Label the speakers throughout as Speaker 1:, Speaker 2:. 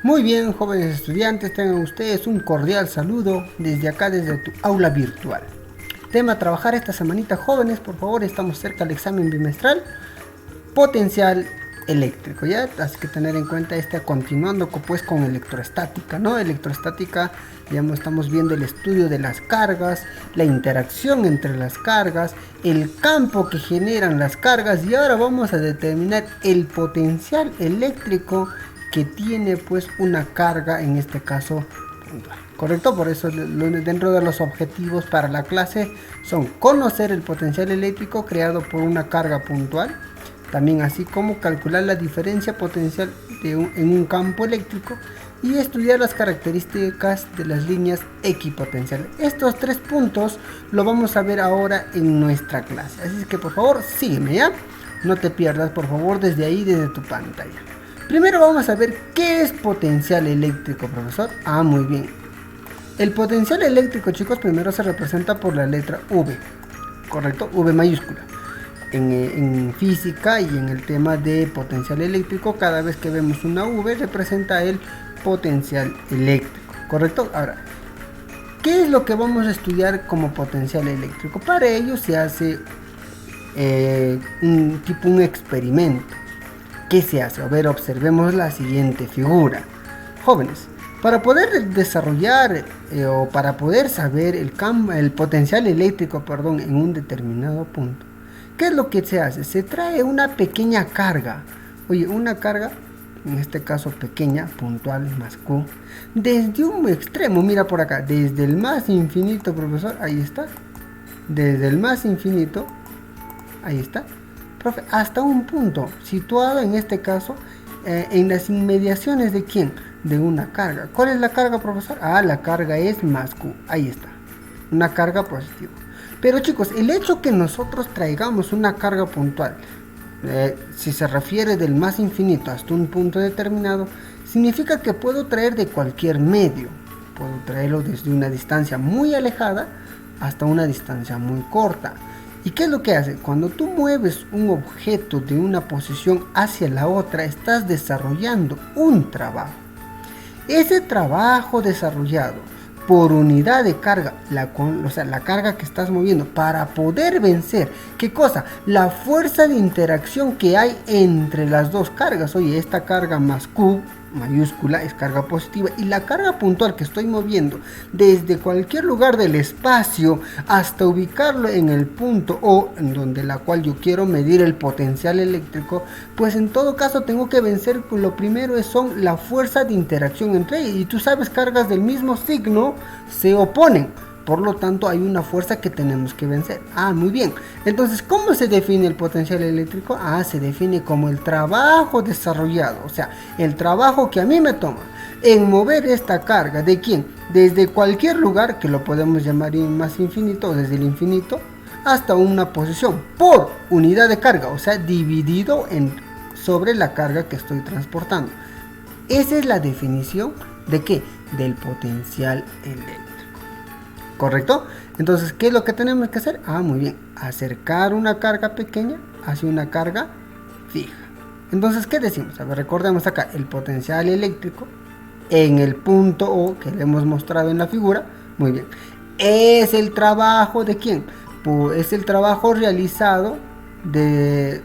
Speaker 1: Muy bien, jóvenes estudiantes, tengan ustedes un cordial saludo desde acá, desde tu aula virtual. Tema a trabajar esta semanita, jóvenes, por favor, estamos cerca del examen bimestral. Potencial eléctrico, ¿ya? Así que tener en cuenta continuando pues con electrostática, ¿no? Electrostática, digamos, estamos viendo el estudio de las cargas, la interacción entre las cargas, el campo que generan las cargas, y ahora vamos a determinar el potencial eléctrico que tiene pues una carga, en este caso puntual. Correcto, por eso dentro de los objetivos para la clase son conocer el potencial eléctrico creado por una carga puntual, también así como calcular la diferencia potencial en un campo eléctrico y estudiar las características de las líneas equipotenciales. Estos tres puntos lo vamos a ver ahora en nuestra clase, así que por favor sígueme, ¿ya? No te pierdas, por favor, desde ahí, desde tu pantalla. Primero vamos a ver qué es potencial eléctrico, profesor. Muy bien. El potencial eléctrico, chicos, primero se representa por la letra V, correcto, V mayúscula. En física y en el tema de potencial eléctrico, cada vez que vemos una V representa el potencial eléctrico, correcto. Ahora, ¿qué es lo que vamos a estudiar como potencial eléctrico? Para ello se hace un experimento. ¿Qué se hace? A ver, observemos la siguiente figura. Jóvenes, para poder desarrollar o para poder saber el potencial eléctrico, en un determinado punto, ¿qué es lo que se hace? Se trae una pequeña carga. Oye, una carga, en este caso pequeña, puntual, más Q, desde un extremo, mira por acá, desde el más infinito, profesor, ahí está. Desde el más infinito, ahí está. Profe, hasta un punto situado en este caso en las inmediaciones de ¿quién? De una carga. ¿Cuál es la carga, profesor? La carga es más Q, ahí está, una carga positiva. Pero chicos, el hecho que nosotros traigamos una carga puntual, si se refiere del más infinito hasta un punto determinado, significa que puedo traer de cualquier medio, puedo traerlo desde una distancia muy alejada hasta una distancia muy corta. ¿Y qué es lo que hace? Cuando tú mueves un objeto de una posición hacia la otra, estás desarrollando un trabajo. Ese trabajo desarrollado por unidad de carga, la carga que estás moviendo, para poder vencer, ¿qué cosa? La fuerza de interacción que hay entre las dos cargas. Oye, esta carga más Q mayúscula es carga positiva, y la carga puntual que estoy moviendo desde cualquier lugar del espacio hasta ubicarlo en el punto O, en donde la cual yo quiero medir el potencial eléctrico, pues en todo caso tengo que vencer. Lo primero son la fuerza de interacción entre ellas, y tú sabes, cargas del mismo signo se oponen, por lo tanto hay una fuerza que tenemos que vencer. Muy bien. Entonces, ¿cómo se define el potencial eléctrico? Se define como el trabajo desarrollado, o sea, el trabajo que a mí me toma en mover esta carga, ¿de quién? Desde cualquier lugar, que lo podemos llamar más infinito, o desde el infinito hasta una posición, por unidad de carga, o sea, dividido sobre la carga que estoy transportando. Esa es la definición de ¿qué? Del potencial eléctrico. ¿Correcto? Entonces, ¿qué es lo que tenemos que hacer? Muy bien, acercar una carga pequeña hacia una carga fija. Entonces, ¿qué decimos? A ver, recordemos acá, el potencial eléctrico en el punto O que le hemos mostrado en la figura. Muy bien, es el trabajo de ¿quién? Pues es el trabajo realizado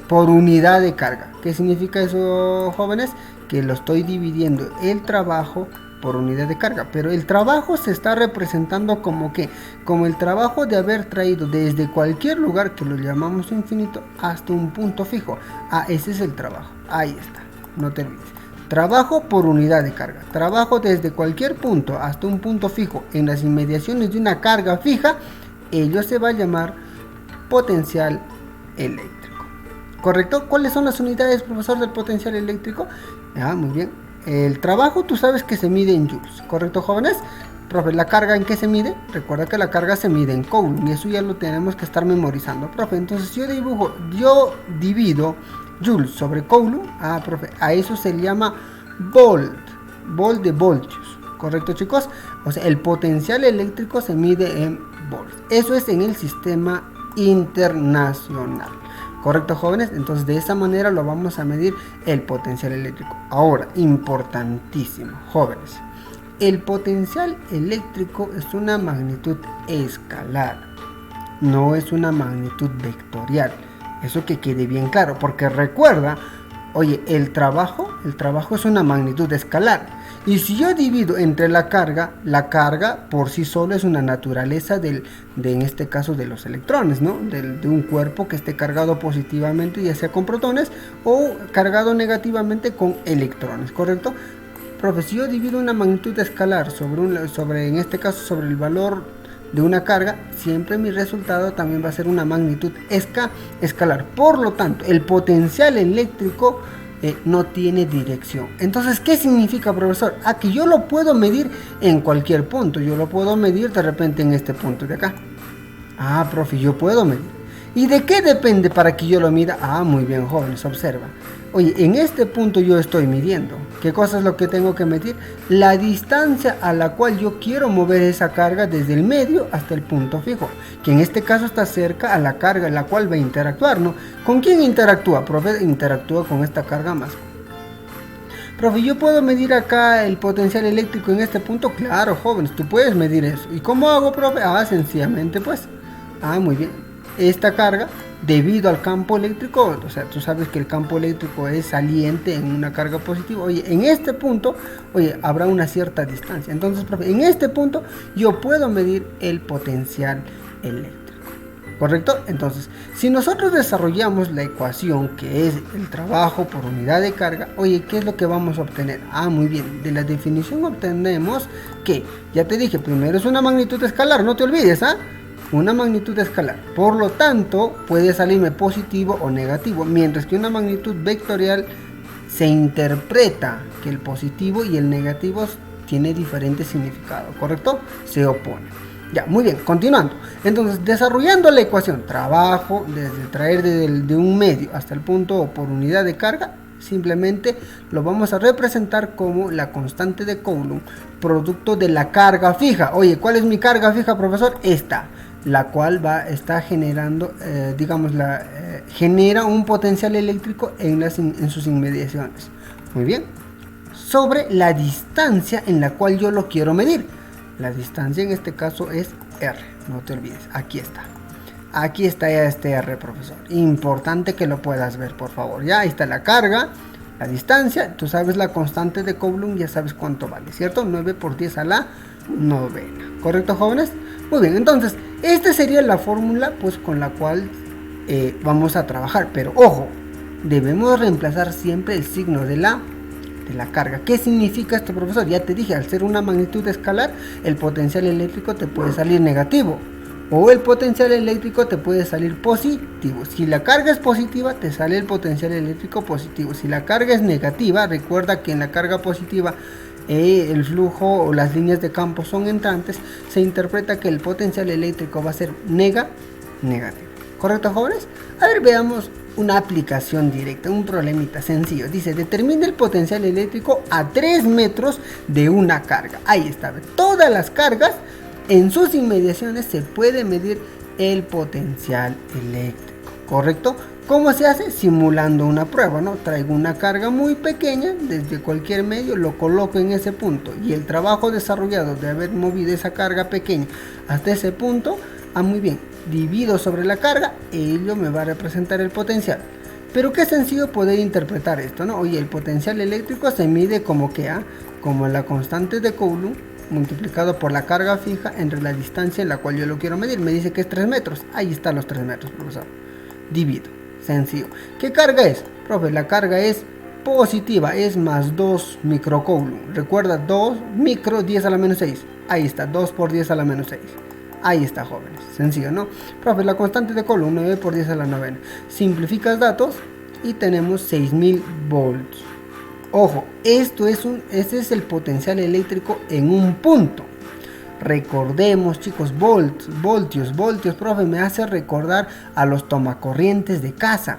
Speaker 1: por unidad de carga. ¿Qué significa eso, jóvenes? Que lo estoy dividiendo el trabajo por unidad de carga, pero el trabajo se está representando como que, como el trabajo de haber traído desde cualquier lugar, que lo llamamos infinito, hasta un punto fijo. Ese es el trabajo, ahí está, no te olvides. Trabajo por unidad de carga, trabajo desde cualquier punto hasta un punto fijo en las inmediaciones de una carga fija, ello se va a llamar potencial eléctrico. ¿Correcto? ¿Cuáles son las unidades, profesor, del potencial eléctrico? Muy bien. El trabajo, tú sabes que se mide en joules, ¿correcto, jóvenes? Profe, ¿la carga en qué se mide? Recuerda que la carga se mide en coulomb, y eso ya lo tenemos que estar memorizando, profe. Entonces, yo divido joules sobre coulomb, profe, a eso se le llama volt de voltios, ¿correcto, chicos? O sea, el potencial eléctrico se mide en volts. Eso es en el sistema internacional. ¿Correcto, jóvenes? Entonces de esa manera lo vamos a medir el potencial eléctrico. Ahora, importantísimo, jóvenes. El potencial eléctrico es una magnitud escalar, no es una magnitud vectorial. Eso que quede bien claro, porque recuerda, oye, el trabajo es una magnitud escalar. Y si yo divido entre la carga por sí sola es una naturaleza en este caso de los electrones, ¿no? De un cuerpo que esté cargado positivamente, ya sea con protones, o cargado negativamente con electrones, ¿correcto? Profe, si yo divido una magnitud escalar en este caso sobre el valor de una carga, siempre mi resultado también va a ser una magnitud escalar. Por lo tanto, el potencial eléctrico no tiene dirección. Entonces, ¿qué significa, profesor? Que yo lo puedo medir en cualquier punto. Yo lo puedo medir de repente en este punto de acá. Profe, yo puedo medir. ¿Y de qué depende para que yo lo mida? Muy bien, jóvenes, observa. Oye, en este punto yo estoy midiendo. ¿Qué cosa es lo que tengo que medir? La distancia a la cual yo quiero mover esa carga desde el medio hasta el punto fijo, que en este caso está cerca a la carga en la cual va a interactuar, ¿no? ¿Con quién interactúa? Profe, interactúa con esta carga más. Profe, ¿yo puedo medir acá el potencial eléctrico en este punto? Claro, jóvenes, tú puedes medir eso. ¿Y cómo hago, profe? Sencillamente pues. Muy bien. Esta carga, debido al campo eléctrico, o sea, tú sabes que el campo eléctrico es saliente en una carga positiva. Oye, en este punto, habrá una cierta distancia. Entonces, profe, en este punto yo puedo medir el potencial eléctrico. ¿Correcto? Entonces, si nosotros desarrollamos la ecuación que es el trabajo por unidad de carga, ¿qué es lo que vamos a obtener? Muy bien, de la definición obtenemos que, ya te dije, primero es una magnitud escalar, no te olvides, una magnitud escalar, por lo tanto puede salirme positivo o negativo, mientras que una magnitud vectorial se interpreta que el positivo y el negativo tiene diferente significado, ¿correcto? Se opone. Ya, muy bien, continuando. Entonces, desarrollando la ecuación, trabajo desde traer de un medio hasta el punto por unidad de carga, simplemente lo vamos a representar como la constante de Coulomb, producto de la carga fija. ¿Cuál es mi carga fija, profesor? Esta, la cual está generando, genera un potencial eléctrico en sus inmediaciones. Muy bien. Sobre la distancia en la cual yo lo quiero medir. La distancia en este caso es R, no te olvides, aquí está. Aquí está ya este R, profesor. Importante que lo puedas ver, por favor. Ya, ahí está la carga, la distancia. Tú sabes la constante de Coulomb, ya sabes cuánto vale, ¿cierto? 9 por 10 a la novena. ¿Correcto, jóvenes? Muy bien, entonces, esta sería la fórmula pues con la cual vamos a trabajar. Pero ojo, debemos reemplazar siempre el signo de la carga. ¿Qué significa esto, profesor? Ya te dije, al ser una magnitud escalar, el potencial eléctrico te puede salir negativo o el potencial eléctrico te puede salir positivo. Si la carga es positiva, te sale el potencial eléctrico positivo. Si la carga es negativa, recuerda que en la carga positiva el flujo o las líneas de campo son entrantes, se interpreta que el potencial eléctrico va a ser negativo. ¿Correcto, jóvenes? A ver, veamos una aplicación directa, un problemita sencillo. Dice, determina el potencial eléctrico a 3 metros de una carga. Ahí está, todas las cargas en sus inmediaciones se puede medir el potencial eléctrico, ¿correcto? ¿Cómo se hace? Simulando una prueba, ¿no? Traigo una carga muy pequeña desde cualquier medio, lo coloco en ese punto y el trabajo desarrollado de haber movido esa carga pequeña hasta ese punto, muy bien, divido sobre la carga, ello me va a representar el potencial. Pero qué sencillo poder interpretar esto, ¿no? El potencial eléctrico se mide como que como la constante de Coulomb multiplicado por la carga fija entre la distancia en la cual yo lo quiero medir. Me dice que es 3 metros. Ahí están los 3 metros, profesor. Divido. Sencillo. ¿Qué carga es? Profe, la carga es positiva, es más 2 microcoulomb. Recuerda, 2 micro 10 a la menos 6. Ahí está, 2 por 10 a la menos 6. Ahí está, jóvenes. Sencillo, ¿no? Profe, la constante de Coulomb, 9 por 10 a la novena. Simplificas datos y tenemos 6000 volts. Ojo, este es el potencial eléctrico en un punto. Recordemos, chicos, voltios, profe, me hace recordar a los tomacorrientes de casa.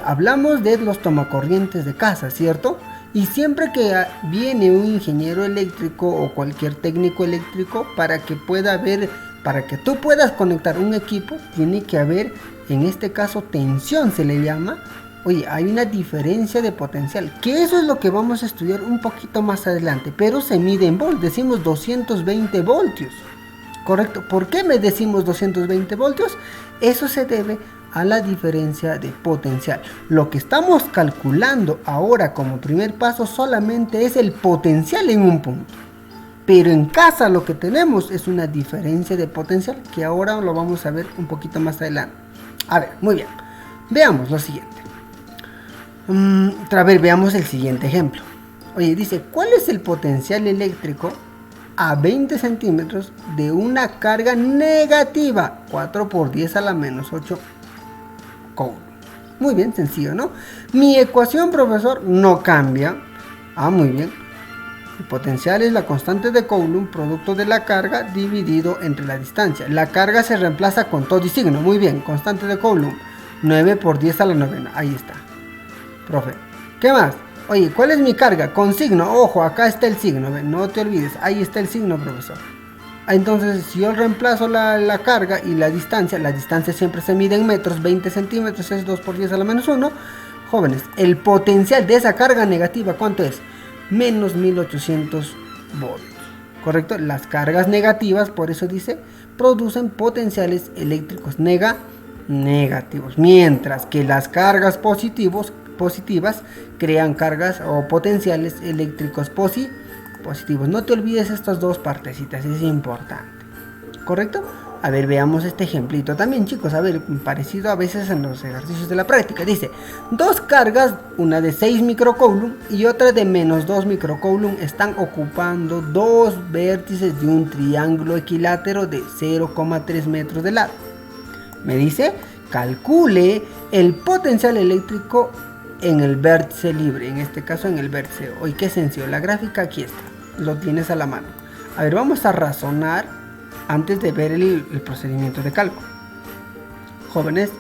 Speaker 1: Hablamos de los tomacorrientes de casa, ¿cierto? Y siempre que viene un ingeniero eléctrico o cualquier técnico eléctrico para que pueda ver para que tú puedas conectar un equipo, tiene que haber, en este caso, tensión se le llama. Oye, hay una diferencia de potencial, que eso es lo que vamos a estudiar un poquito más adelante, pero se mide en voltios, decimos 220 voltios, ¿correcto? ¿Por qué me decimos 220 voltios? Eso se debe a la diferencia de potencial. Lo que estamos calculando ahora como primer paso solamente es el potencial en un punto, pero en casa lo que tenemos es una diferencia de potencial, que ahora lo vamos a ver un poquito más adelante. A ver, muy bien, veamos lo siguiente. A ver, veamos el siguiente ejemplo. Oye, dice, ¿cuál es el potencial eléctrico a 20 centímetros de una carga negativa? 4 por 10 a la menos 8 coulomb. Muy bien, sencillo, ¿no? Mi ecuación, profesor, no cambia. Muy bien. El potencial es la constante de Coulomb, producto de la carga dividido entre la distancia. La carga se reemplaza con todo y signo. Muy bien, constante de Coulomb. 9 por 10 a la novena. Ahí está. Profe, ¿qué más? Oye, ¿cuál es mi carga? Con signo, ojo, acá está el signo, no te olvides, ahí está el signo, profesor. Entonces, si yo reemplazo la carga y la distancia siempre se mide en metros, 20 centímetros es 2 por 10 a la menos 1. Jóvenes, el potencial de esa carga negativa, ¿cuánto es? Menos 1800 voltios, ¿correcto? Las cargas negativas, por eso dice, producen potenciales eléctricos negativos, mientras que las cargas positivas crean cargas o potenciales eléctricos positivos. No te olvides estas dos partecitas, es importante, ¿correcto? A ver, veamos este ejemplito también, chicos. A ver, parecido a veces en los ejercicios de la práctica. Dice, dos cargas, una de 6 microcoulomb y otra de menos 2 microcoulomb, están ocupando dos vértices de un triángulo equilátero de 0,3 metros de lado. Me dice, calcule el potencial eléctrico en el vértice libre, en este caso en el vértice. Oye, qué sencillo, la gráfica aquí está, lo tienes a la mano. A ver, vamos a razonar antes de ver el procedimiento de cálculo. Jóvenes,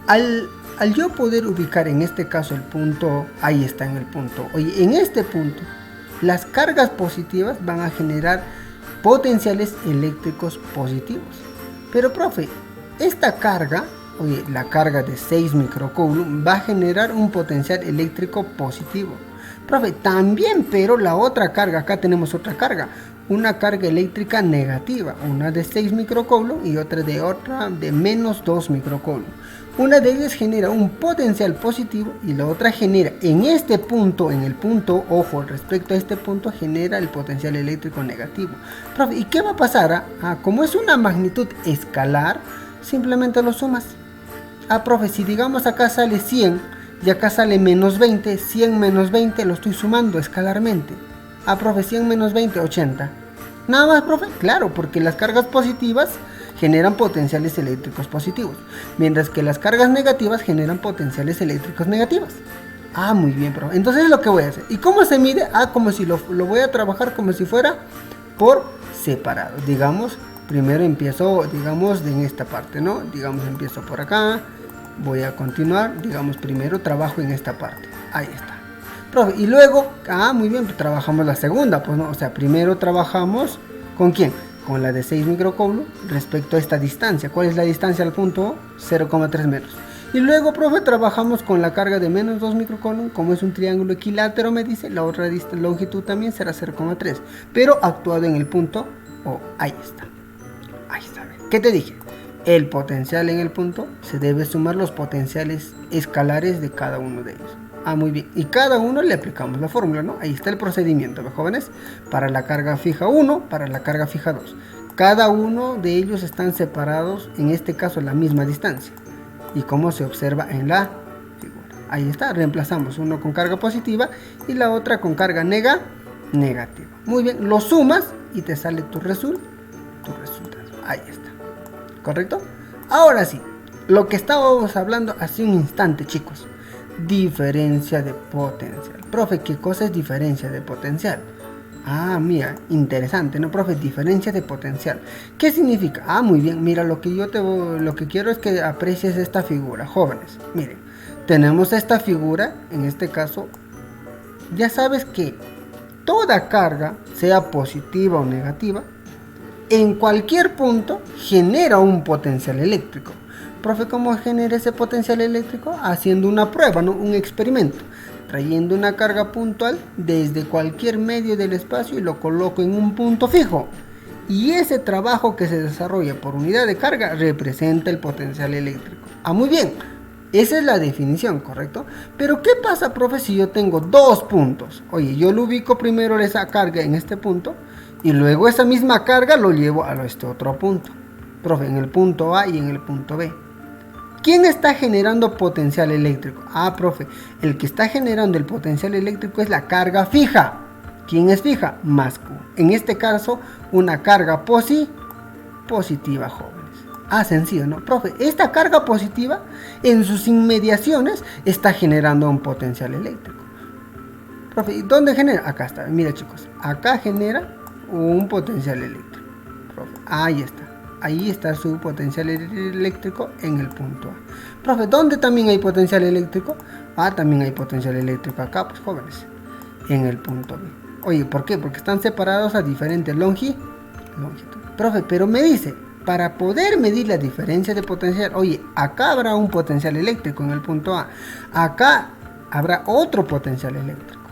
Speaker 1: al yo poder ubicar en este caso el punto, ahí está en el punto. Oye, en este punto, las cargas positivas van a generar potenciales eléctricos positivos. Pero, profe, esta carga, oye, la carga de 6 microcoulomb va a generar un potencial eléctrico positivo. Profe, también, pero la otra carga, acá tenemos otra carga, una carga eléctrica negativa, una de 6 microcoulomb y otra de menos 2 microcoulomb. Una de ellas genera un potencial positivo y la otra genera en este punto, en el punto, ojo, respecto a este punto, genera el potencial eléctrico negativo. Profe, ¿y qué va a pasar? Como es una magnitud escalar, simplemente lo sumas. Profe, si digamos acá sale 100 y acá sale menos 20, 100 menos 20 lo estoy sumando escalarmente. Profe, 100 menos 20, 80. Nada más, profe, claro, porque las cargas positivas generan potenciales eléctricos positivos, mientras que las cargas negativas generan potenciales eléctricos negativos. Muy bien, profe. Entonces es lo que voy a hacer. ¿Y cómo se mide? Como si lo voy a trabajar como si fuera por separado. Digamos, primero empiezo, digamos, en esta parte, ¿no? Digamos, empiezo por acá, voy a continuar, digamos, primero trabajo en esta parte. Ahí está. Profe, y luego, muy bien, pues trabajamos la segunda, pues no, o sea, primero trabajamos, ¿con quién? Con la de 6 microcoulomb respecto a esta distancia. ¿Cuál es la distancia al punto? 0,3 metros. Y luego, profe, trabajamos con la carga de menos 2 microcoulomb, como es un triángulo equilátero, me dice, la otra longitud también será 0,3, pero actuado en el punto ahí está. Ahí está. ¿Qué te dije? El potencial en el punto se debe sumar los potenciales escalares de cada uno de ellos. Muy bien. Y cada uno le aplicamos la fórmula, ¿no? Ahí está el procedimiento, ¿no, jóvenes? Para la carga fija 1, para la carga fija 2. Cada uno de ellos están separados, en este caso, la misma distancia. Y como se observa en la figura. Ahí está, reemplazamos uno con carga positiva y la otra con carga negativa. Muy bien, lo sumas y te sale tu resultado. Ahí está. ¿Correcto? Ahora sí, lo que estábamos hablando hace un instante, chicos. Diferencia de potencial. Profe, ¿qué cosa es diferencia de potencial? Mira, interesante, ¿no, profe? Diferencia de potencial. ¿Qué significa? Muy bien, mira, lo que quiero es que aprecies esta figura, jóvenes. Miren, tenemos esta figura, en este caso, ya sabes que toda carga, sea positiva o negativa, en cualquier punto genera un potencial eléctrico. Profe, ¿cómo genera ese potencial eléctrico? Haciendo una prueba, ¿no? Un experimento. Trayendo una carga puntual desde cualquier medio del espacio y lo coloco en un punto fijo. Y ese trabajo que se desarrolla por unidad de carga representa el potencial eléctrico. Ah, muy bien. Esa es la definición, ¿correcto? Pero ¿qué pasa, profe, si yo tengo dos puntos? Oye, yo lo ubico primero esa carga en este punto y luego esa misma carga lo llevo a este otro punto. Profe, en el punto A y en el punto B. ¿Quién está generando potencial eléctrico? Ah, profe, el que está generando el potencial eléctrico es la carga fija. ¿Quién es fija? Más Q. En este caso, una carga positiva, jóvenes. Ah, sencillo, ¿no? Profe, esta carga positiva en sus inmediaciones está generando un potencial eléctrico. Profe, ¿dónde genera? Acá está, mira chicos, acá genera un potencial eléctrico. Profe, ahí está. Ahí está su potencial eléctrico en el punto A. Profe, ¿dónde también hay potencial eléctrico? Ah, también hay potencial eléctrico acá, pues jóvenes, en el punto B. Oye, ¿por qué? Porque están separados a diferentes longitud. Profe, pero me dice, para poder medir la diferencia de potencial, oye, acá habrá un potencial eléctrico en el punto A, acá habrá otro potencial eléctrico.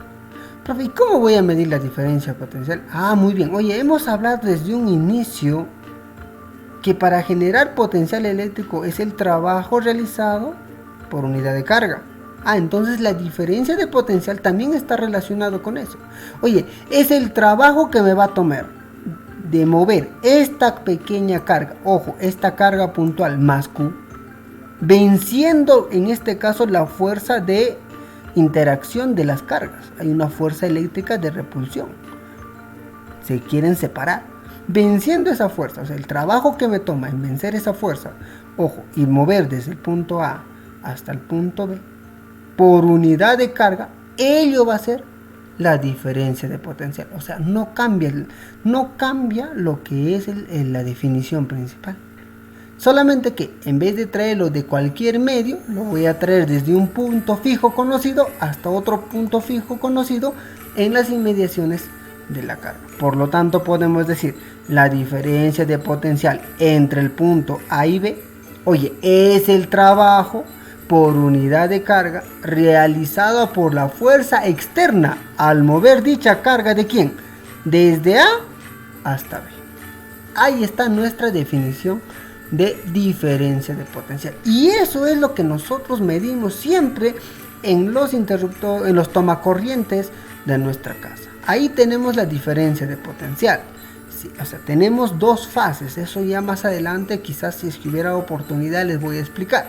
Speaker 1: Profe, ¿y cómo voy a medir la diferencia de potencial? Ah, muy bien. Oye, hemos hablado desde un inicio que para generar potencial eléctrico es el trabajo realizado por unidad de carga. Ah, entonces la diferencia de potencial también está relacionado con eso. Oye, es el trabajo que me va a tomar de mover esta pequeña carga, ojo, esta carga puntual más Q, venciendo en este caso la fuerza de interacción de las cargas. Hay una fuerza eléctrica de repulsión. Se quieren separar. Venciendo esa fuerza, o sea, el trabajo que me toma en vencer esa fuerza, ojo, y mover desde el punto A hasta el punto B, por unidad de carga, ello va a ser la diferencia de potencial. O sea, no cambia lo que es la definición principal. Solamente que en vez de traerlo de cualquier medio, lo voy a traer desde un punto fijo conocido hasta otro punto fijo conocido en las inmediaciones de la carga. Por lo tanto, podemos decir la diferencia de potencial entre el punto A y B, oye, es el trabajo por unidad de carga realizado por la fuerza externa al mover dicha carga de ¿quién? Desde A hasta B. Ahí está nuestra definición de diferencia de potencial. Y eso es lo que nosotros medimos siempre en los interruptores, en los tomacorrientes de nuestra casa. Ahí tenemos la diferencia de potencial. Sí, o sea, tenemos dos fases. Eso ya más adelante, quizás si es que hubiera oportunidad, les voy a explicar.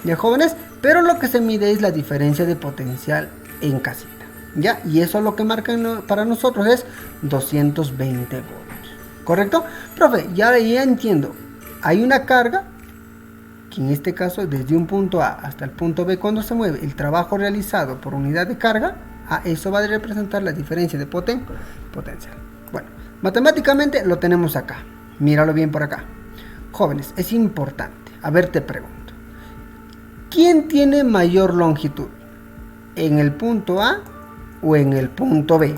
Speaker 1: ¿Ya, jóvenes? Pero lo que se mide es la diferencia de potencial en casita. ¿Ya? Y eso lo que marca para nosotros es 220 voltios. ¿Correcto? Profe, ya entiendo. Hay una carga, que en este caso desde un punto A hasta el punto B, cuando se mueve, el trabajo realizado por unidad de carga, eso va a representar la diferencia de potencial. Bueno, matemáticamente lo tenemos acá. Míralo bien por acá. Jóvenes, es importante. A ver, te pregunto. ¿Quién tiene mayor longitud? ¿En el punto A o en el punto B?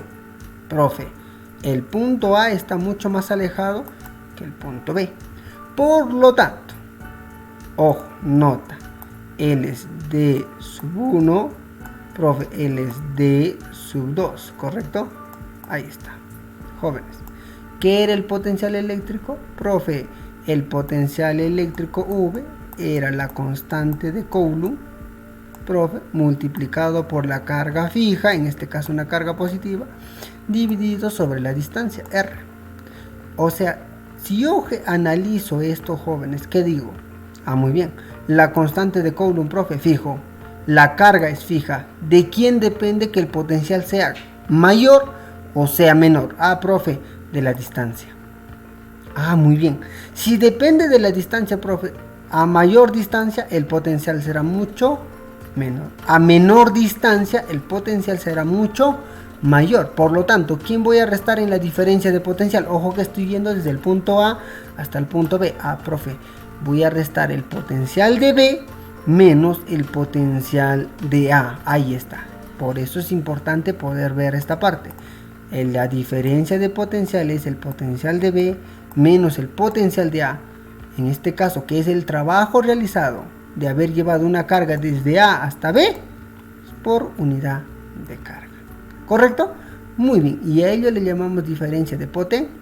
Speaker 1: Profe, el punto A está mucho más alejado que el punto B. Por lo tanto, ojo, nota, L es D sub 1, profe, L es D sub 2, ¿correcto? Ahí está. Jóvenes, ¿qué era el potencial eléctrico? Profe, el potencial eléctrico V era la constante de Coulomb, profe, multiplicado por la carga fija, en este caso una carga positiva, dividido sobre la distancia R. O sea, si yo analizo esto, jóvenes, ¿qué digo? Ah, muy bien. La constante de Coulomb, profe, fijo. La carga es fija. ¿De quién depende que el potencial sea mayor o sea menor? Ah, profe, de la distancia. Ah, muy bien. Si depende de la distancia, profe, a mayor distancia el potencial será mucho menor. A menor distancia el potencial será mucho mayor. Por lo tanto, ¿quién voy a restar en la diferencia de potencial? Ojo que estoy yendo desde el punto A hasta el punto B. Ah, profe, voy a restar el potencial de B menos el potencial de A. Ahí está. Por eso es importante poder ver esta parte. La diferencia de potencial es el potencial de B menos el potencial de A, en este caso que es el trabajo realizado de haber llevado una carga desde A hasta B por unidad de carga. ¿Correcto? Muy bien, y a ello le llamamos diferencia de potencial.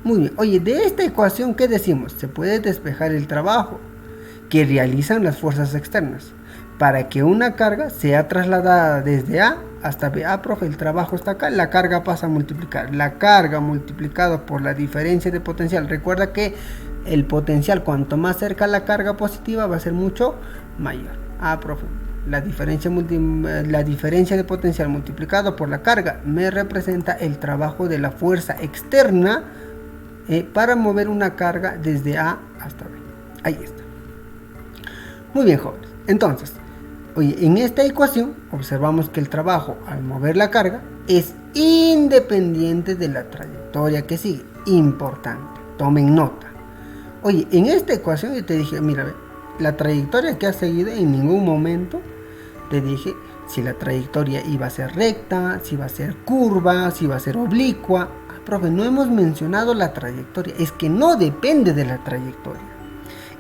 Speaker 1: Muy bien, oye, de esta ecuación, ¿qué decimos? Se puede despejar el trabajo que realizan las fuerzas externas para que una carga sea trasladada desde A hasta B. Ah, profe, el trabajo está acá, la carga pasa a multiplicar. La carga multiplicado por la diferencia de potencial. Recuerda que el potencial, cuanto más cerca a la carga positiva, va a ser mucho mayor. Ah, profe, la diferencia de potencial multiplicado por la carga me representa el trabajo de la fuerza externa para mover una carga desde A hasta B. Ahí está. Muy bien, jóvenes. Entonces, oye, en esta ecuación observamos que el trabajo al mover la carga es independiente de la trayectoria que sigue. Importante, tomen nota. Oye, en esta ecuación yo te dije, mira, la trayectoria que has seguido en ningún momento te dije si la trayectoria iba a ser recta, si iba a ser curva, si iba a ser oblicua. Ah, profe, no hemos mencionado la trayectoria, es que no depende de la trayectoria.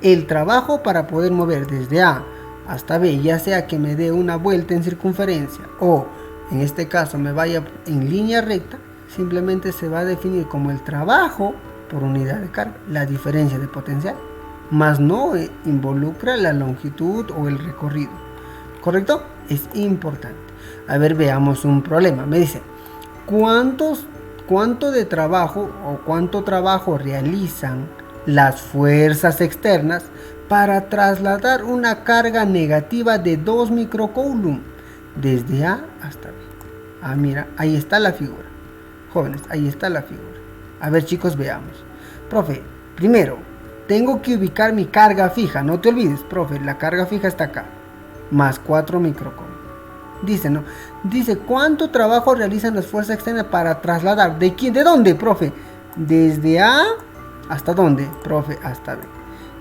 Speaker 1: El trabajo para poder mover desde A hasta B, ya sea que me dé una vuelta en circunferencia o en este caso me vaya en línea recta, simplemente se va a definir como el trabajo por unidad de carga, la diferencia de potencial, más no involucra la longitud o el recorrido. ¿Correcto? Es importante. A ver, veamos un problema. Me dice, ¿cuánto de trabajo o cuánto trabajo realizan las fuerzas externas para trasladar una carga negativa de 2 microcoulomb desde A hasta B? Ah, mira, ahí está la figura. Jóvenes, ahí está la figura. A ver, chicos, veamos. Profe, primero, tengo que ubicar mi carga fija. No te olvides, profe, la carga fija está acá. Más 4 microcoulomb. Dice, ¿no? Dice, ¿cuánto trabajo realizan las fuerzas externas para trasladar? ¿De quién? ¿De dónde, profe? Desde A hasta dónde, profe, hasta B.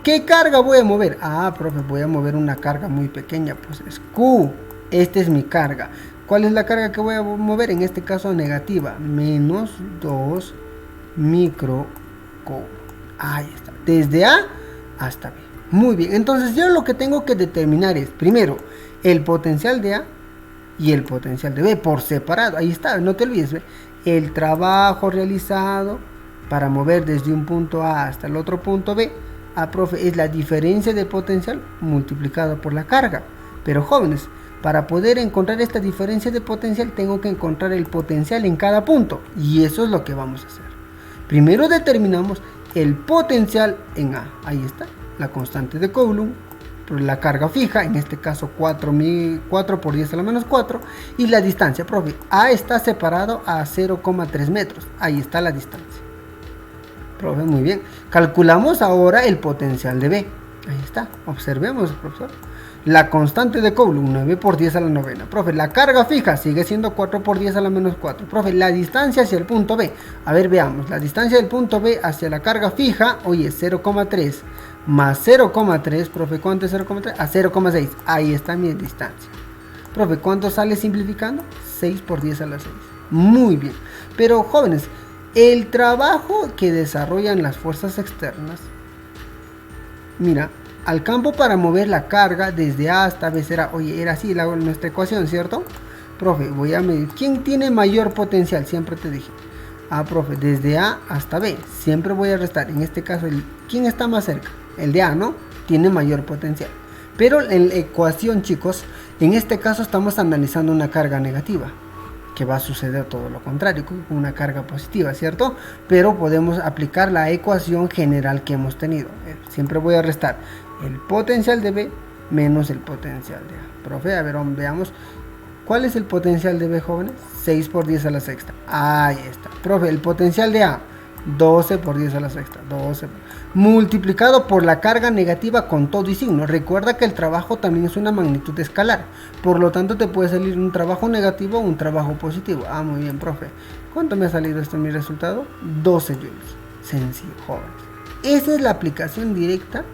Speaker 1: ¿Qué carga voy a mover? Ah, profe, voy a mover una carga muy pequeña, pues es Q. Esta es mi carga. ¿Cuál es la carga que voy a mover? En este caso negativa, menos 2 microcoulomb. Ahí está, desde A hasta B. Muy bien, entonces yo lo que tengo que determinar es, primero, el potencial de A y el potencial de B por separado. Ahí está, no te olvides, ¿ve? El trabajo realizado para mover desde un punto A hasta el otro punto B, profe, es la diferencia de potencial multiplicado por la carga. Pero jóvenes, para poder encontrar esta diferencia de potencial tengo que encontrar el potencial en cada punto, y eso es lo que vamos a hacer. Primero determinamos el potencial en A. Ahí está, la constante de Coulomb, la carga fija, en este caso 4 por 10 a la menos 4, y la distancia, profe, A está separado a 0,3 metros, ahí está la distancia. Profe, muy bien, calculamos ahora el potencial de B, ahí está, observemos, profesor, la constante de Coulomb, 9 por 10 a la novena, profe, la carga fija sigue siendo 4 por 10 a la menos 4, profe, la distancia hacia el punto B, a ver, veamos, la distancia del punto B hacia la carga fija, oye, 0,3 más 0,3, profe, ¿cuánto es 0,3? A 0,6, ahí está mi distancia. Profe, ¿cuánto sale simplificando? 6 por 10 a la 6. Muy bien, pero jóvenes, el trabajo que desarrollan las fuerzas externas, mira, al campo para mover la carga desde A hasta B será, oye, era así nuestra ecuación, ¿cierto? Profe, voy a medir, ¿quién tiene mayor potencial? Siempre te dije. Ah, profe, desde A hasta B, siempre voy a restar, en este caso, ¿quién está más cerca? El de A, ¿no? Tiene mayor potencial. Pero en la ecuación, chicos, en este caso estamos analizando una carga negativa, que va a suceder todo lo contrario, con una carga positiva, ¿cierto? Pero podemos aplicar la ecuación general que hemos tenido. Siempre voy a restar el potencial de B menos el potencial de A. Profe, a ver, veamos. ¿Cuál es el potencial de B, jóvenes? 6 por 10 a la sexta. Ahí está. Profe, el potencial de A, 12 por 10 a la sexta. 12 multiplicado por la carga negativa con todo y signo. Recuerda que el trabajo también es una magnitud escalar. Por lo tanto, te puede salir un trabajo negativo o un trabajo positivo. Ah, muy bien, profe. ¿Cuánto me ha salido esto en mi resultado? 12 joules. Sencillo, jóvenes. Esa es la aplicación directa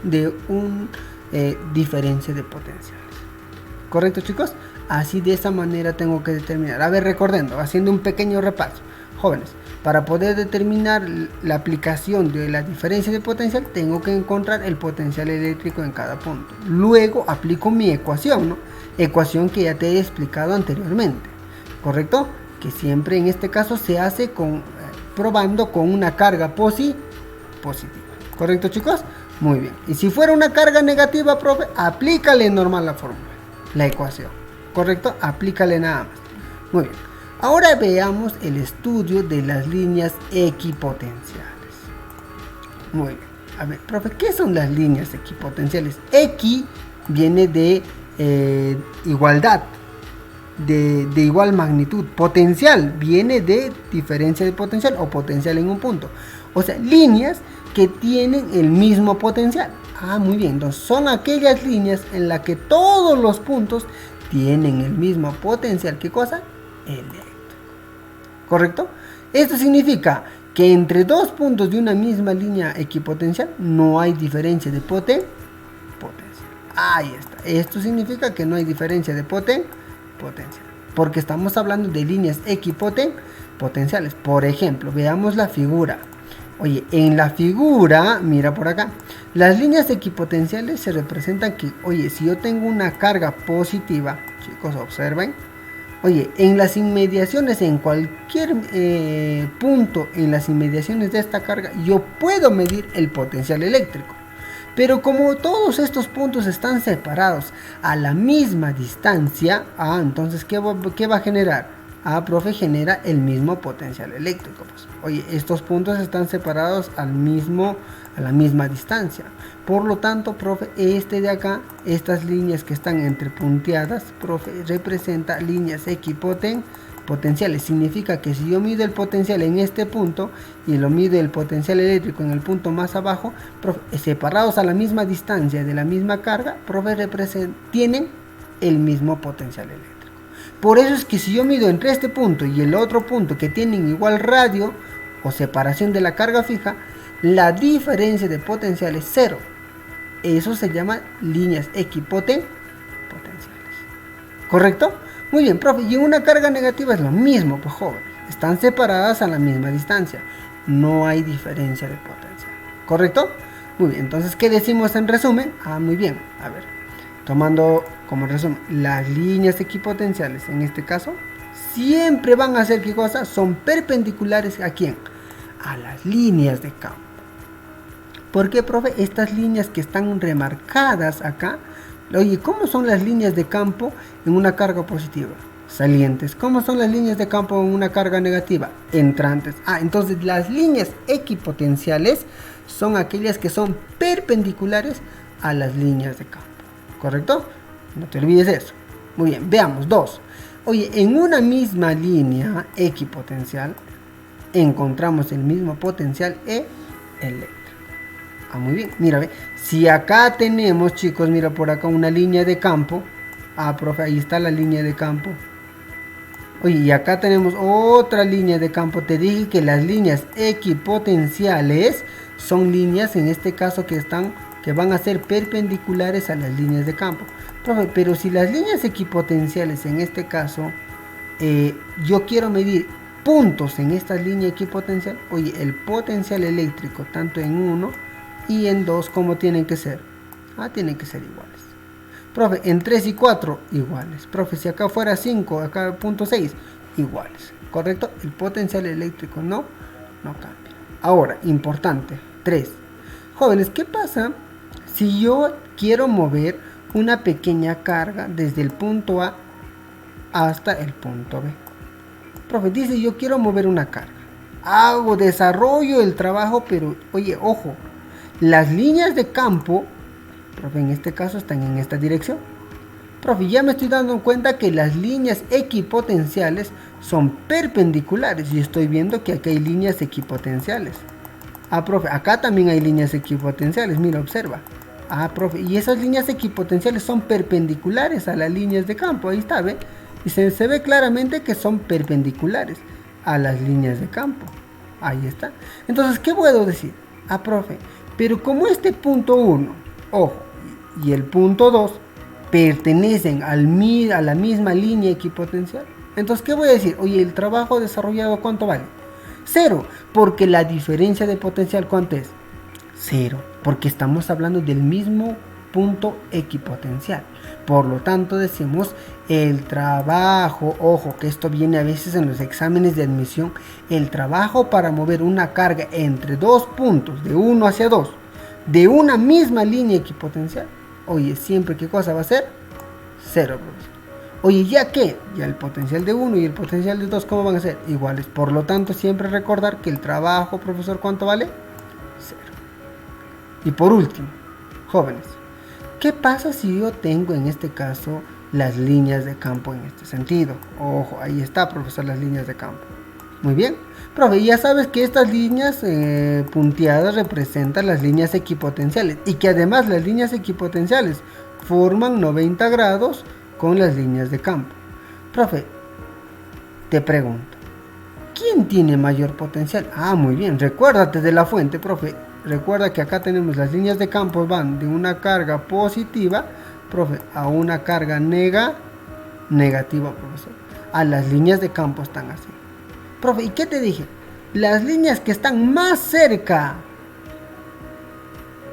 Speaker 1: de un diferencia de potenciales. ¿Correcto, chicos? Así, de esa manera tengo que determinar. A ver, recordando, haciendo un pequeño repaso. Jóvenes, para poder determinar la aplicación de la diferencia de potencial, tengo que encontrar el potencial eléctrico en cada punto. Luego aplico mi ecuación, ¿no? Ecuación que ya te he explicado anteriormente, ¿correcto? Que siempre en este caso se hace probando con una carga positiva. ¿Correcto, chicos? Muy bien. Y si fuera una carga negativa, profe, aplícale normal la fórmula, la ecuación. ¿Correcto? Aplícale nada más. Muy bien. Ahora veamos el estudio de las líneas equipotenciales. Muy bien. A ver, profe, ¿qué son las líneas equipotenciales? Equi viene de igualdad, de igual magnitud. Potencial viene de diferencia de potencial o potencial en un punto. O sea, líneas que tienen el mismo potencial. Muy bien. Entonces son aquellas líneas en las que todos los puntos tienen el mismo potencial. ¿Qué cosa? Eléctrico. ¿Correcto? Esto significa que entre dos puntos de una misma línea equipotencial no hay diferencia de potencial. Ahí está. Esto significa que no hay diferencia de potencial, porque estamos hablando de líneas equipotenciales. Por ejemplo, veamos la figura. Oye, en la figura, mira por acá, las líneas equipotenciales se representan que, oye, si yo tengo una carga positiva, chicos, observen, oye, en las inmediaciones, en cualquier punto en las inmediaciones de esta carga, yo puedo medir el potencial eléctrico. Pero como todos estos puntos están separados a la misma distancia, entonces, ¿qué va a generar? Profe, genera el mismo potencial eléctrico. Pues, oye, estos puntos están separados a la misma distancia. Por lo tanto, profe, de acá, estas líneas que están entrepunteadas, profe, representa líneas equipotenciales. Significa que si yo mido el potencial en este punto y lo mido el potencial eléctrico en el punto más abajo, profe, separados a la misma distancia de la misma carga, profe, tienen el mismo potencial eléctrico. Por eso es que si yo mido entre este punto y el otro punto que tienen igual radio o separación de la carga fija, la diferencia de potencial es cero. Eso se llama líneas equipotenciales. ¿Correcto? Muy bien, profe. Y en una carga negativa es lo mismo, pues jóvenes. Están separadas a la misma distancia. No hay diferencia de potencial. ¿Correcto? Muy bien. Entonces, ¿qué decimos en resumen? Muy bien. A ver. Tomando como resumen, las líneas equipotenciales, en este caso, siempre van a ser, ¿qué cosa? Son perpendiculares ¿a quién? A las líneas de campo. ¿Por qué, profe? Estas líneas que están remarcadas acá, oye, ¿cómo son las líneas de campo en una carga positiva? Salientes. ¿Cómo son las líneas de campo en una carga negativa? Entrantes. Entonces las líneas equipotenciales son aquellas que son perpendiculares a las líneas de campo. ¿Correcto? No te olvides eso. Muy bien, veamos, 2. Oye, en una misma línea equipotencial encontramos el mismo potencial eléctrico. Muy bien, mira, ve. Si acá tenemos, chicos, mira por acá una línea de campo. Profe, ahí está la línea de campo. Oye, y acá tenemos otra línea de campo. Te dije que las líneas equipotenciales son líneas, en este caso, que van a ser perpendiculares a las líneas de campo. Profe, pero si las líneas equipotenciales, en este caso, yo quiero medir puntos en esta línea equipotencial, oye, el potencial eléctrico, tanto en 1 y en 2, ¿cómo tienen que ser? Tienen que ser iguales. Profe, en 3 y 4, iguales. Profe, si acá fuera 5, acá punto 6, iguales. ¿Correcto? El potencial eléctrico no cambia. Ahora, importante, 3. Jóvenes, ¿qué pasa si yo quiero mover una pequeña carga desde el punto A hasta el punto B? Profe, dice, yo quiero mover una carga. Desarrollo el trabajo, pero, oye, ojo, las líneas de campo, profe, en este caso están en esta dirección. Profe, ya me estoy dando cuenta que las líneas equipotenciales son perpendiculares y estoy viendo que aquí hay líneas equipotenciales. Profe, acá también hay líneas equipotenciales, mira, observa. Profe, y esas líneas equipotenciales son perpendiculares a las líneas de campo, ahí está, ¿ve? Y se ve claramente que son perpendiculares a las líneas de campo. Ahí está. Entonces, ¿qué puedo decir? Profe, pero como este punto 1, ojo, y el punto 2 pertenecen a la misma línea equipotencial, entonces, ¿qué voy a decir? Oye, el trabajo desarrollado, ¿cuánto vale? Cero, porque la diferencia de potencial, ¿cuánto es? Cero, porque estamos hablando del mismo punto equipotencial. Por lo tanto decimos el trabajo, ojo que esto viene a veces en los exámenes de admisión, el trabajo para mover una carga entre dos puntos de 1 hacia 2 de una misma línea equipotencial, oye, siempre ¿qué cosa va a ser? Cero, profesor. Oye, ¿ya qué? Ya el potencial de 1 y el potencial de 2, ¿cómo van a ser? Iguales. Por lo tanto, siempre recordar que el trabajo, profesor, ¿cuánto vale? Cero. Y por último, jóvenes, ¿qué pasa si yo tengo en este caso las líneas de campo en este sentido? Ojo, ahí está, profesor, las líneas de campo. Muy bien. Profe, ya sabes que estas líneas punteadas representan las líneas equipotenciales y que además las líneas equipotenciales forman 90 grados con las líneas de campo. Profe, te pregunto, ¿quién tiene mayor potencial? Ah, muy bien, recuérdate de la fuente, profe. Recuerda que acá tenemos las líneas de campo van de una carga positiva, profe, a una carga negativa, profesor. A las líneas de campo están así. Profe, ¿y qué te dije? Las líneas que están más cerca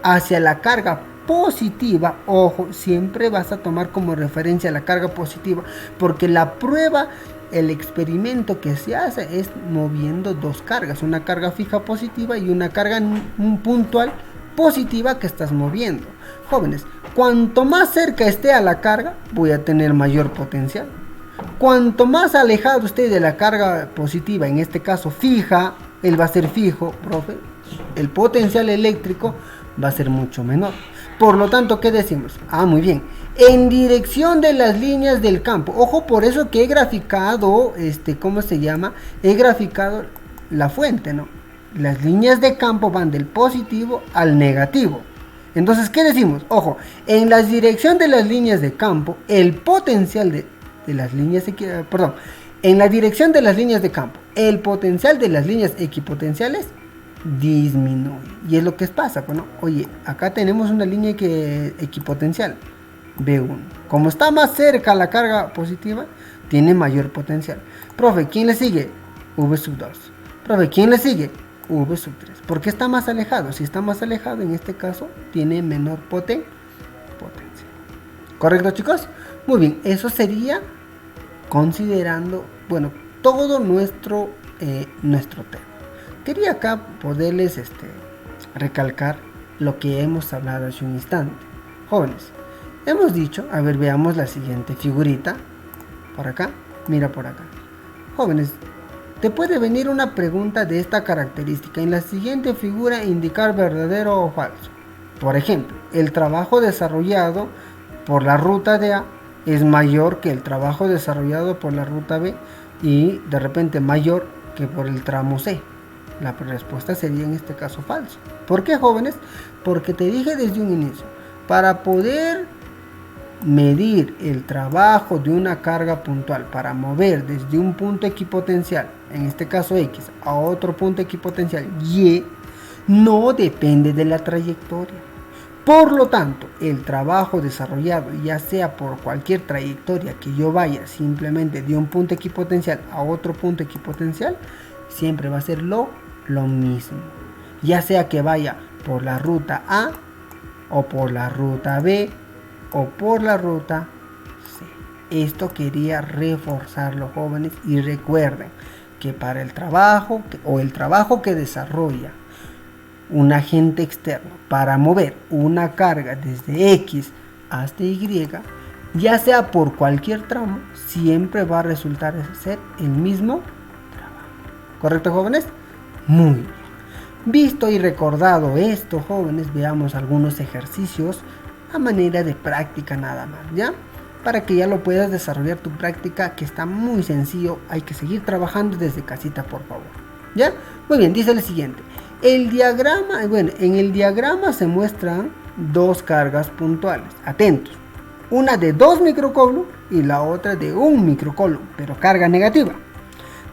Speaker 1: hacia la carga positiva, ojo, siempre vas a tomar como referencia la carga positiva, porque la prueba, el experimento que se hace es moviendo dos cargas, una carga fija positiva y una carga puntual positiva que estás moviendo. Jóvenes, cuanto más cerca esté a la carga, voy a tener mayor potencial. Cuanto más alejado esté de la carga positiva, en este caso fija, él va a ser fijo, profe, el potencial eléctrico va a ser mucho menor. Por lo tanto, ¿qué decimos? Ah, muy bien. En dirección de las líneas del campo. Ojo, por eso que he graficado, ¿cómo se llama? He graficado la fuente, ¿no? Las líneas de campo van del positivo al negativo. Entonces, ¿qué decimos? Ojo, en la dirección de las líneas de campo, el potencial de las líneas, en la dirección de las líneas de campo, el potencial de las líneas equipotenciales disminuye. Y es lo que pasa, bueno, oye, acá tenemos una línea equipotencial B1. Como está más cerca a la carga positiva, tiene mayor potencial. Profe, ¿quién le sigue? V2. Profe, ¿quién le sigue? V3. ¿Por qué está más alejado? Si está más alejado, en este caso, tiene menor potencia. ¿Correcto, chicos? Muy bien, eso sería considerando, bueno, todo nuestro tema. Quería acá poderles recalcar lo que hemos hablado hace un instante. Jóvenes, hemos dicho, a ver, veamos la siguiente figurita. Por acá, mira por acá. Jóvenes, te puede venir una pregunta de esta característica. En la siguiente figura indicar verdadero o falso. Por ejemplo, el trabajo desarrollado por la ruta de A es mayor que el trabajo desarrollado por la ruta B y de repente mayor que por el tramo C. La respuesta sería en este caso falso. ¿Por qué, jóvenes? Porque te dije desde un inicio, para poder medir el trabajo de una carga puntual, para mover desde un punto equipotencial, en este caso X, a otro punto equipotencial Y, no depende de la trayectoria. Por lo tanto, el trabajo desarrollado, ya sea por cualquier trayectoria que yo vaya simplemente de un punto equipotencial a otro punto equipotencial, siempre va a ser lo mismo. Ya sea que vaya por la ruta A, o por la ruta B, o por la ruta C. Esto quería reforzarlo, jóvenes, y recuerden que para el trabajo el trabajo que desarrolla un agente externo para mover una carga desde X hasta Y, ya sea por cualquier tramo, siempre va a resultar ser el mismo trabajo. ¿Correcto, jóvenes? Muy bien. Visto y recordado esto, jóvenes, veamos algunos ejercicios a manera de práctica nada más, ¿ya? Para que ya lo puedas desarrollar tu práctica, que está muy sencillo. Hay que seguir trabajando desde casita, por favor, ¿ya? Muy bien, dice el siguiente. El diagrama, bueno, en el diagrama se muestran dos cargas puntuales. Atentos. Una de 2 microcoulomb y la otra de 1 microcoulomb, pero carga negativa.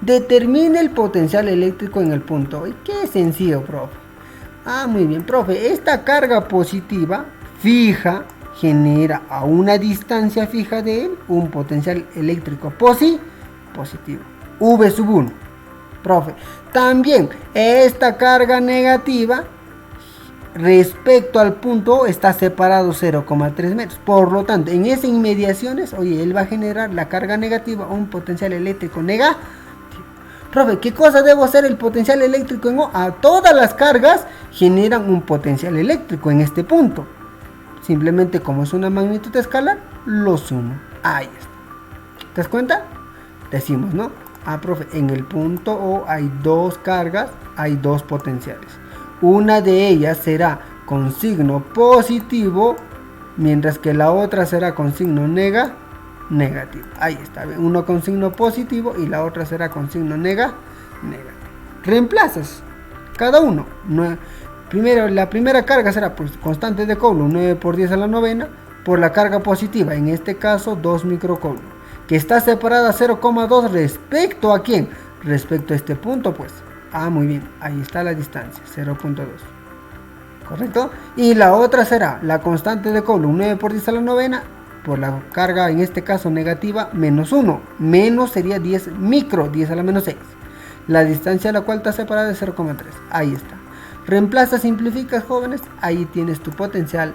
Speaker 1: Determine el potencial eléctrico en el punto. Qué sencillo, profe. Ah, muy bien, profe. Esta carga positiva fija genera a una distancia fija de él un potencial eléctrico positivo. V sub 1. Profe, también esta carga negativa respecto al punto O está separado 0,3 metros. Por lo tanto, en esas inmediaciones, oye, él va a generar la carga negativa o un potencial eléctrico negativo. Profe, ¿qué cosa debo hacer el potencial eléctrico en O? A todas las cargas generan un potencial eléctrico en este punto. Simplemente como es una magnitud escalar, lo sumo. Ahí está. ¿Te das cuenta? Decimos, ¿no? Profe, en el punto O hay dos cargas, hay dos potenciales. Una de ellas será con signo positivo, mientras que la otra será con signo negativo. Ahí está, uno con signo positivo y la otra será con signo negativo. Reemplazas cada uno. Primero, la primera carga será pues constante de Coulomb 9 por 10 a la novena por la carga positiva, en este caso 2 microcoulomb, que está separada 0,2 respecto a quién, respecto a este punto, pues. Muy bien, ahí está la distancia, 0,2. ¿Correcto? Y la otra será la constante de Coulomb 9 por 10 a la novena por la carga, en este caso negativa, menos 1. Menos sería 10 micro, 10 a la menos 6. La distancia a la cual está separada es 0,3. Ahí está. Reemplaza, simplificas, jóvenes. Ahí tienes tu potencial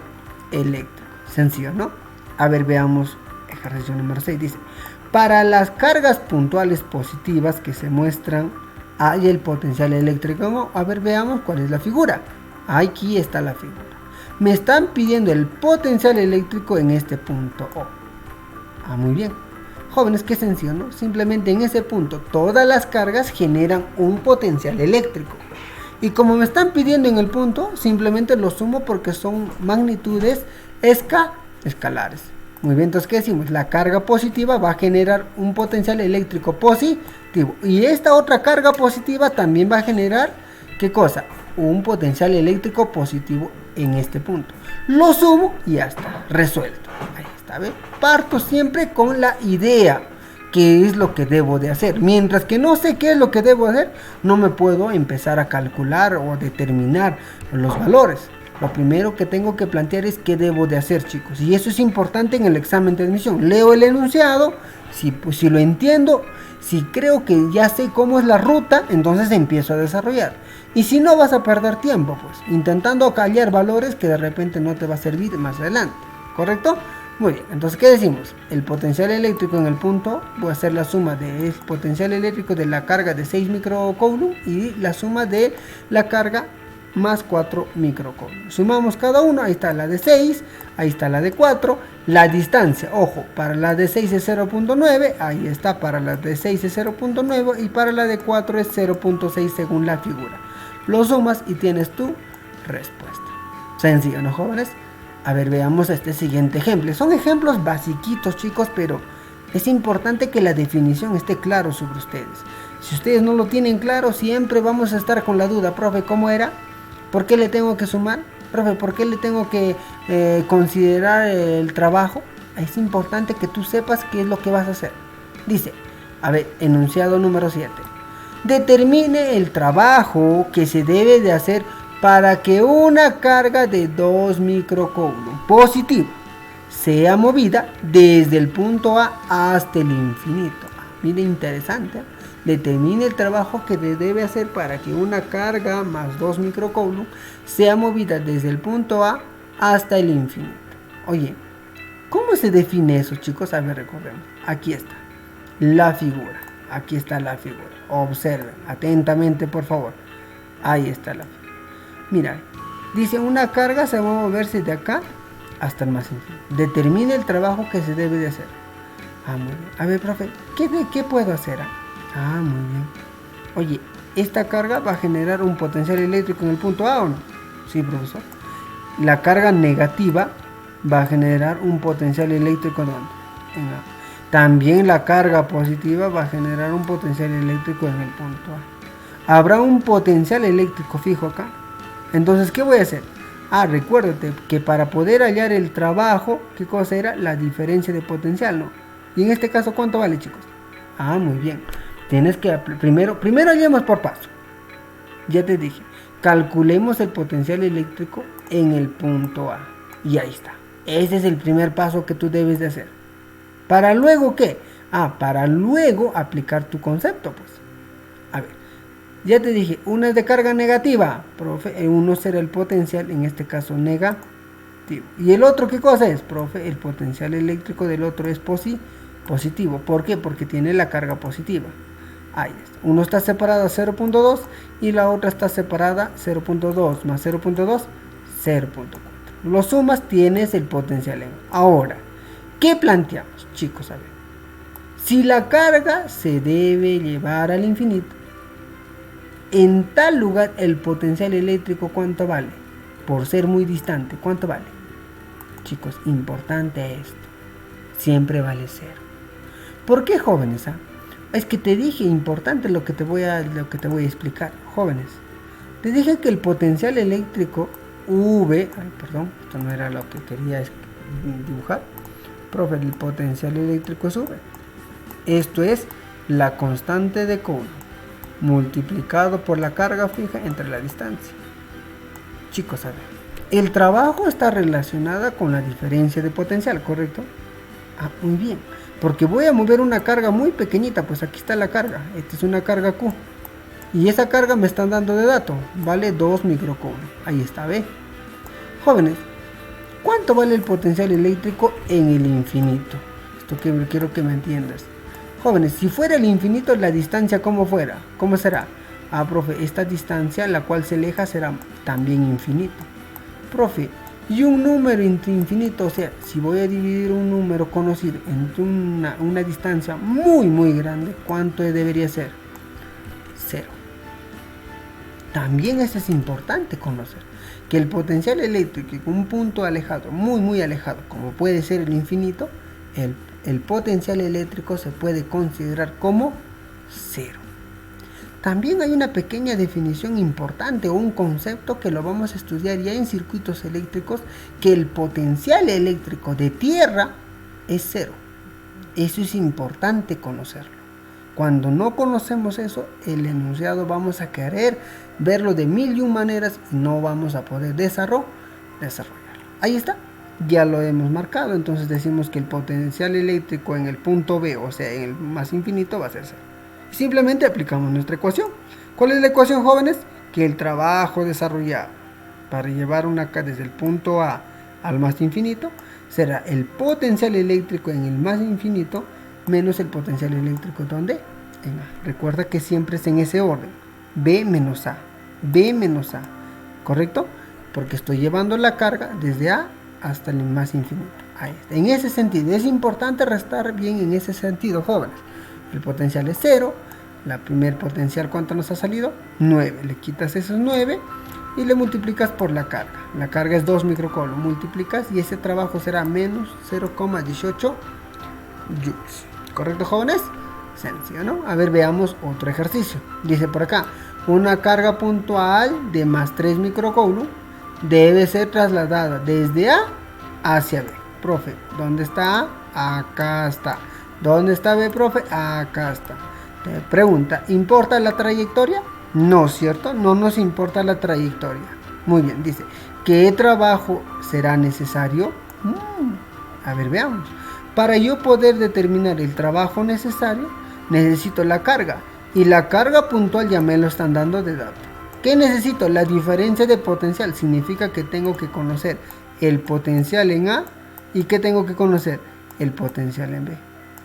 Speaker 1: eléctrico. Sencillo, ¿no? A ver, veamos ejercicio número 6. Dice, para las cargas puntuales positivas que se muestran, hay el potencial eléctrico. ¿No? A ver, veamos cuál es la figura. Aquí está la figura. Me están pidiendo el potencial eléctrico en este punto O. Muy bien. Jóvenes, qué sencillo, ¿no? Simplemente en ese punto todas las cargas generan un potencial eléctrico. Y como me están pidiendo en el punto, simplemente lo sumo porque son magnitudes escalares. Muy bien, entonces, ¿qué decimos? La carga positiva va a generar un potencial eléctrico positivo. Y esta otra carga positiva también va a generar, ¿qué cosa? Un potencial eléctrico positivo en este punto. Lo sumo y ya está, resuelto. Ahí está, ¿ves? Parto siempre con la idea, qué es lo que debo de hacer. Mientras que no sé qué es lo que debo hacer, no me puedo empezar a calcular o determinar los valores. Lo primero que tengo que plantear es qué debo de hacer, chicos. Y eso es importante en el examen de admisión. Leo el enunciado, si lo entiendo, si creo que ya sé cómo es la ruta, entonces empiezo a desarrollar. Y si no, vas a perder tiempo, pues, intentando callar valores que de repente no te va a servir más adelante. ¿Correcto? Muy bien, entonces, ¿qué decimos? El potencial eléctrico en el punto, voy a hacer la suma del potencial eléctrico de la carga de 6 microcoulomb y la suma de la carga más 4 microcoulomb. Sumamos cada uno, ahí está la de 6, ahí está la de 4, la distancia, ojo, para la de 6 es 0.9, ahí está, para la de 6 es 0.9 y para la de 4 es 0.6 según la figura. Lo sumas y tienes tu respuesta. Sencillo, ¿no, jóvenes? A ver, veamos este siguiente ejemplo. Son ejemplos basiquitos, chicos, pero es importante que la definición esté claro sobre ustedes. Si ustedes no lo tienen claro, siempre vamos a estar con la duda. Profe, ¿cómo era? ¿Por qué le tengo que sumar? Profe, ¿por qué le tengo que considerar el trabajo? Es importante que tú sepas qué es lo que vas a hacer. Dice, a ver, enunciado número 7. Determine el trabajo que se debe de hacer para que una carga de 2 microcoulomb positiva sea movida desde el punto A hasta el infinito. Mire, interesante. Determine el trabajo que debe hacer para que una carga más 2 microcoulomb sea movida desde el punto A hasta el infinito. Oye, ¿cómo se define eso, chicos? A ver, recordemos. Aquí está la figura. Aquí está la figura. Observen atentamente, por favor. Ahí está la figura. Mira, dice una carga se va a moverse de acá hasta el más infinito. Determine el trabajo que se debe de hacer. Muy bien. A ver, profe, ¿qué puedo hacer? Muy bien. Oye, ¿esta carga va a generar un potencial eléctrico en el punto A o no? Sí, profesor. La carga negativa va a generar un potencial eléctrico ¿dónde? En A. También la carga positiva va a generar un potencial eléctrico en el punto A. ¿Habrá un potencial eléctrico fijo acá? Entonces, ¿qué voy a hacer? Recuérdate que para poder hallar el trabajo, ¿qué cosa era? La diferencia de potencial, ¿no? Y en este caso, ¿cuánto vale, chicos? Muy bien. Tienes que primero hallemos por paso. Ya te dije, calculemos el potencial eléctrico en el punto A. Y ahí está. Ese es el primer paso que tú debes de hacer. ¿Para luego qué? Para luego aplicar tu concepto, pues. A ver, Ya te dije, una es de carga negativa, profe, uno será el potencial, en este caso negativo. ¿Y el otro qué cosa es, profe? El potencial eléctrico del otro es positivo. ¿Por qué? Porque tiene la carga positiva. Ahí está. Uno está separado a 0.2 y la otra está separada 0.2 más 0.2, 0.4. Lo sumas, tienes el potencial en. Ahora, ¿qué planteamos, chicos? A ver, si la carga se debe llevar al infinito, en tal lugar el potencial eléctrico, ¿cuánto vale? Por ser muy distante, ¿cuánto vale? Chicos, importante esto. Siempre vale 0. ¿Por qué, jóvenes? Es que te dije, importante lo que te voy a explicar, jóvenes. Te dije que el potencial eléctrico V, esto no era lo que quería dibujar. Profe, el potencial eléctrico es V. Esto es la constante de Coulomb multiplicado por la carga fija entre la distancia. Chicos, a ver, el trabajo está relacionado con la diferencia de potencial, ¿correcto? Muy bien, porque voy a mover una carga muy pequeñita, pues aquí está la carga, esta es una carga Q, y esa carga me están dando de dato, vale 2 microcoulomb, ahí está, ¿ve? Jóvenes, ¿cuánto vale el potencial eléctrico en el infinito? Esto que quiero que me entiendas. Jóvenes, si fuera el infinito, la distancia, ¿cómo fuera? ¿Cómo será? Profe, esta distancia, la cual se aleja, será también infinito. Profe, y un número infinito, o sea, si voy a dividir un número conocido entre una distancia muy grande, ¿cuánto debería ser? 0. También eso es importante conocer, que el potencial eléctrico en un punto alejado, muy alejado, como puede ser el infinito, el potencial eléctrico se puede considerar como 0. También hay una pequeña definición importante o un concepto que lo vamos a estudiar ya en circuitos eléctricos, que el potencial eléctrico de tierra es 0. Eso es importante conocerlo. Cuando no conocemos eso, el enunciado vamos a querer verlo de 1001 maneras y no vamos a poder desarrollarlo. Ahí está. Ya lo hemos marcado, entonces decimos que el potencial eléctrico en el punto B, o sea, en el más infinito, va a ser 0. Simplemente aplicamos nuestra ecuación. ¿Cuál es la ecuación, jóvenes? Que el trabajo desarrollado para llevar una carga desde el punto A al más infinito será el potencial eléctrico en el más infinito menos el potencial eléctrico ¿dónde? En A. Recuerda que siempre es en ese orden. B menos A. B menos A. ¿Correcto? Porque estoy llevando la carga desde A hasta el más infinito. Ahí está. En ese sentido, es importante restar bien en ese sentido, jóvenes. El potencial es 0. La primer potencial, ¿cuánto nos ha salido? 9. Le quitas esos 9 y le multiplicas por la carga. La carga es 2 microcoulomb. Multiplicas y ese trabajo será menos 0,18 joules. ¿Correcto, jóvenes? Sencillo, ¿no? A ver, veamos otro ejercicio. Dice por acá, una carga puntual de más 3 microcoulomb debe ser trasladada desde A hacia B. Profe, ¿dónde está A? Acá está. ¿Dónde está B, profe? Acá está. Te pregunta, ¿importa la trayectoria? No, ¿cierto? No nos importa la trayectoria. Muy bien, dice, ¿qué trabajo será necesario? A ver, veamos. Para yo poder determinar el trabajo necesario, necesito la carga. Y la carga puntual ya me lo están dando de dato. ¿Qué necesito? La diferencia de potencial. Significa que tengo que conocer el potencial en A. ¿Y qué tengo que conocer? El potencial en B.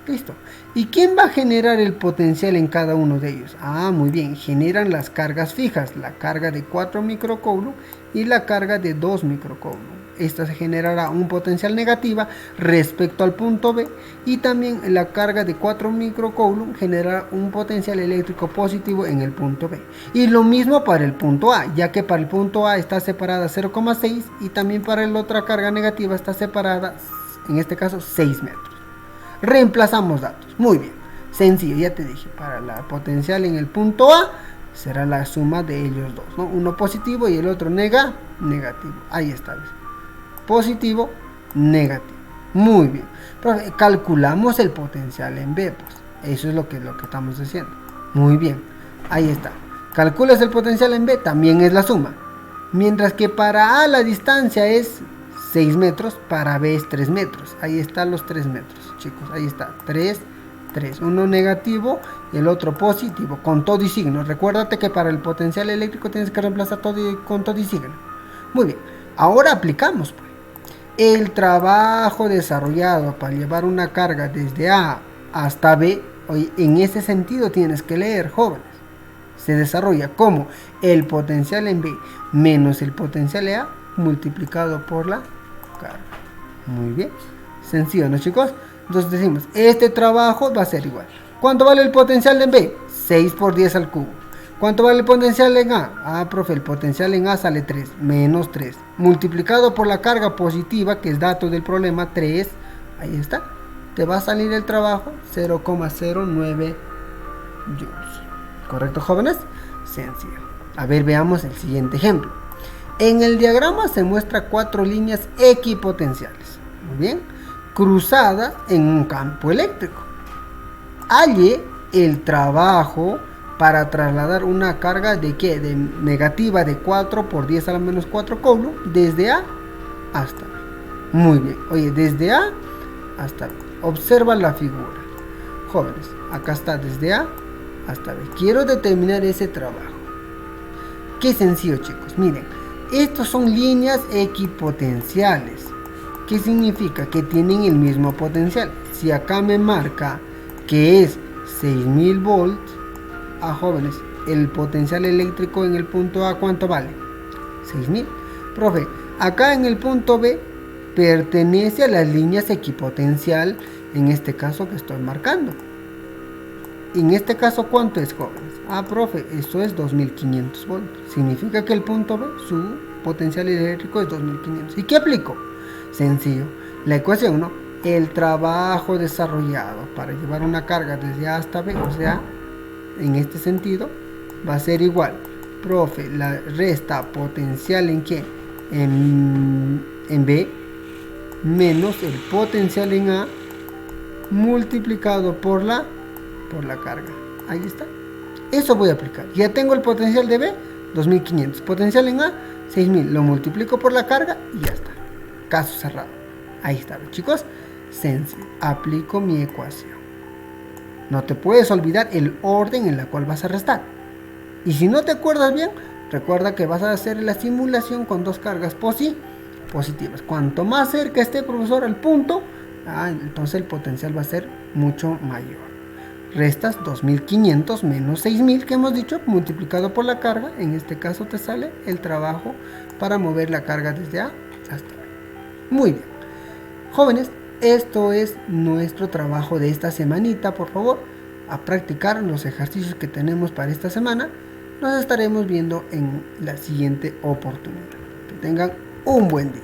Speaker 1: Listo. ¿Y quién va a generar el potencial en cada uno de ellos? Muy bien. Generan las cargas fijas. La carga de 4 microcoulomb y la carga de 2 microcoulomb. Esta se generará un potencial negativa respecto al punto B. Y también la carga de 4 microcoulomb generará un potencial eléctrico positivo en el punto B. Y lo mismo para el punto A, ya que para el punto A está separada 0,6 y también para la otra carga negativa está separada, en este caso, 6 metros. Reemplazamos datos. Muy bien. Sencillo, ya te dije. Para la potencial en el punto A será la suma de ellos dos, ¿no? Uno positivo y el otro negativo. Ahí está. ¿Ves? Positivo, negativo. Muy bien. Profe, calculamos el potencial en B. Pues eso es lo que estamos haciendo. Muy bien. Ahí está. Calculas el potencial en B, también es la suma. Mientras que para A la distancia es 6 metros, para B es 3 metros. Ahí están los 3 metros, chicos. Ahí está, 3 3, uno negativo y el otro positivo, con todo y signo. Recuérdate que para el potencial eléctrico tienes que reemplazar con todo y signo. Muy bien, ahora aplicamos pues. El trabajo desarrollado para llevar una carga desde A hasta B, en ese sentido tienes que leer, jóvenes. Se desarrolla como el potencial en B menos el potencial en A multiplicado por la carga. Muy bien, sencillo, ¿no, chicos? Entonces decimos, este trabajo va a ser igual. ¿Cuánto vale el potencial en B? 6 por 10 al cubo. ¿Cuánto vale el potencial en A? Ah, profe, el potencial en A sale 3, menos 3. Multiplicado por la carga positiva, que es dato del problema, 3. Ahí está. Te va a salir el trabajo 0,09 joules. ¿Correcto, jóvenes? Sencillo. A ver, veamos el siguiente ejemplo. En el diagrama se muestra 4 líneas equipotenciales. Muy bien. Cruzadas en un campo eléctrico. Halle el trabajo para trasladar una carga de ¿qué? De negativa de 4 por 10 a la menos 4 coulombs desde A hasta B. Muy bien. Oye, desde A hasta B. Observa la figura. Jóvenes, acá está desde A hasta B. Quiero determinar ese trabajo. Qué sencillo, chicos. Miren, estos son líneas equipotenciales. ¿Qué significa? Que tienen el mismo potencial. Si acá me marca que es 6000 volts, a jóvenes, el potencial eléctrico en el punto A, ¿cuánto vale? 6000. Profe, acá en el punto B pertenece a las líneas equipotencial, en este caso que estoy marcando. En este caso, ¿cuánto es, jóvenes? Ah, profe, eso es 2500 volts. Significa que el punto B, su potencial eléctrico es 2500. ¿Y qué aplico? Sencillo. La ecuación, ¿no? El trabajo desarrollado para llevar una carga desde A hasta B, o sea, en este sentido, va a ser igual. Profe, la resta potencial en ¿qué? En B, menos el potencial en A, multiplicado por la carga. Ahí está. Eso voy a aplicar. Ya tengo el potencial de B, 2500. Potencial en A, 6000. Lo multiplico por la carga y ya está. Caso cerrado. Ahí está, chicos. Sencillo. Aplico mi ecuación. No te puedes olvidar el orden en la cual vas a restar. Y si no te acuerdas bien, recuerda que vas a hacer la simulación con dos cargas positivas. Cuanto más cerca esté, profesor, al punto, entonces el potencial va a ser mucho mayor. Restas 2500 menos 6000 que hemos dicho, multiplicado por la carga. En este caso te sale el trabajo para mover la carga desde A hasta B. Muy bien. Jóvenes, esto es nuestro trabajo de esta semanita. Por favor, a practicar los ejercicios que tenemos para esta semana. Nos estaremos viendo en la siguiente oportunidad. Que tengan un buen día.